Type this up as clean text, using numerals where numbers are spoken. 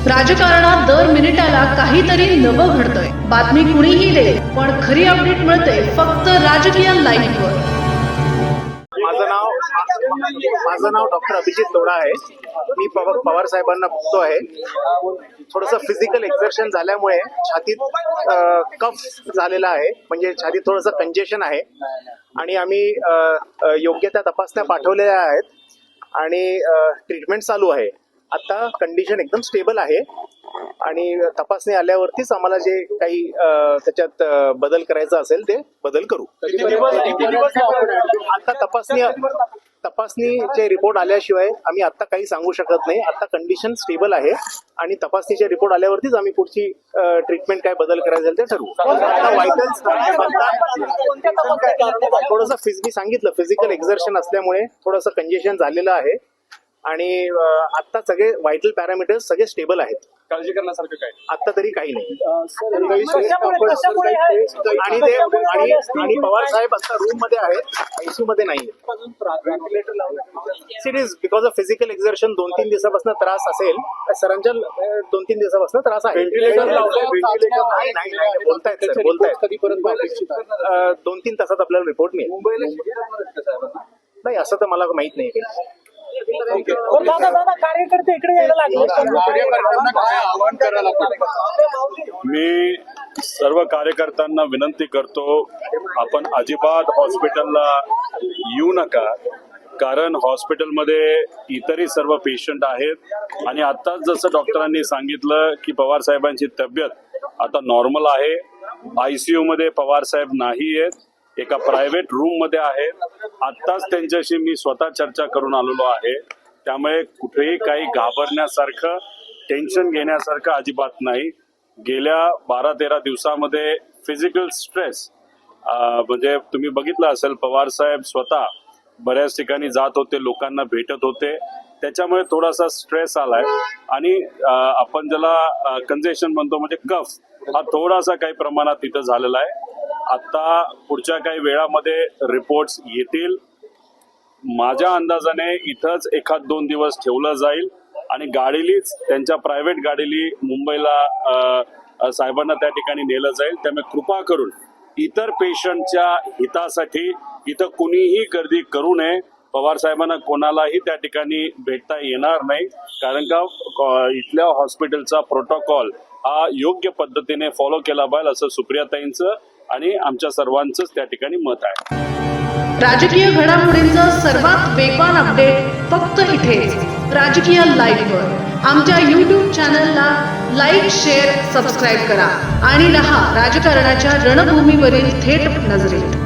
राजकारणात दर मिनिटाला काहीतरी नवं घडतंय. बातमी कुणीही दे, पण खरी अपडेट मिळते फक्त राजकीय लाईव्हवर. माझं नाव डॉक्टर अभिजित तोडा आहे. मी पवार साहेबांना बघतो आहे. थोडंसं फिजिकल एक्झर्शन झाल्यामुळे छातीत कफ झालेला आहे, म्हणजे छातीत थोडंसं कंजेशन आहे आणि आम्ही योग्य त्या तपासण्या पाठवलेल्या आहेत आणि ट्रीटमेंट चालू आहे. आता कंडिशन एकदम स्टेबल आहे आणि तपासणी आल्यावरतीच आम्हाला जे काही त्याच्यात बदल करायचा असेल ते बदल करू. आता तपासणीचे रिपोर्ट आल्याशिवाय आम्ही आता काही सांगू शकत नाही. आता कंडिशन स्टेबल आहे आणि तपासणीचे रिपोर्ट आल्यावरतीच आम्ही पुढची ट्रीटमेंट काय बदल करायचं ते ठरवू. थोडंसं मी सांगितलं फिजिकल एक्झर्शन असल्यामुळे थोडंसं कंजेशन झालेलं आहे आणि आता सगळे व्हायटल पॅरामीटर्स सगळे स्टेबल आहेत. काळजी करण्यासारखं काय आता तरी काही नाही. आणि पवार साहेब आता रूम मध्ये आहेत, आयसीयू मध्ये नाही. Series because of physical exertion 2-3 दिवसापासून त्रास असेल. सरांच्या 2-3 दिवसापासून त्रास आहे. नाही बोलतायत सर, बोलतायत. कधीपर्यंत 2-3 तासात आपल्याला रिपोर्ट मिळेल. नाही असं तर मला माहित नाही. कार्यकर्ते इकडे यायला लागले. मी सर्व कार्यकर्त्यांना विनंती करतो, आपण अजिबात हॉस्पिटलला येऊ नका, कारण हॉस्पिटलमध्ये इतरही सर्व पेशंट आहेत आणि आताच जसं डॉक्टरांनी सांगितलं की पवार साहेबांची तब्येत आता नॉर्मल आहे. आयसीयू मध्ये पवार साहेब नाही आहेत, एका प्रायव्हेट रूम मध्ये आहेत. आत्ताच त्यांच्याशी मी स्वतः चर्चा करून आलेलो आहे. त्यामुळे कुठेही काही घाबरण्यासारखं, टेन्शन घेण्यासारखं अजिबात नाही. गेल्या 12-13 दिवसामध्ये फिजिकल स्ट्रेस म्हणजे तुम्ही बघितलं असेल, पवार साहेब स्वतः बऱ्याच ठिकाणी जात होते, लोकांना भेटत होते. त्याच्यामुळे थोडासा स्ट्रेस आलाय आणि आपण ज्याला कंजेशन म्हणतो म्हणजे कफ, हा थोडासा काही प्रमाणात तिथं झालेला आहे. आता पुढच्या काही वेळामध्ये रिपोर्ट्स येतील. माझ्या अंदाजाने इथंच 1-2 दिवस ठेवलं जाईल आणि गाडीलीच, त्यांच्या प्रायव्हेट गाडीली मुंबईला साहेबांना त्या ठिकाणी नेलं जाईल. त्यामुळे कृपा करून इतर पेशंटच्या हितासाठी इथं कुणीही गर्दी करू नये. पवार साहेबांना कोणालाही त्या ठिकाणी भेटता येणार नाही, कारण का इथल्या हॉस्पिटलचा प्रोटोकॉल हा योग्य पद्धतीने फॉलो केला पाहिजे असं सुप्रियाताईंचं आणि आमच्या सर्वांचंच त्या ठिकाणी मत आहे. राजकीय घडामोडींचा सर्वात वेगवान अपडेट फक्त इथेच राजकीय लाईव्हवर. आमच्या YouTube चॅनलला लाईक, शेअर, सबस्क्राईब करा आणि रहा राजकारणाच्या रणभूमीवरील थेट नजरेत.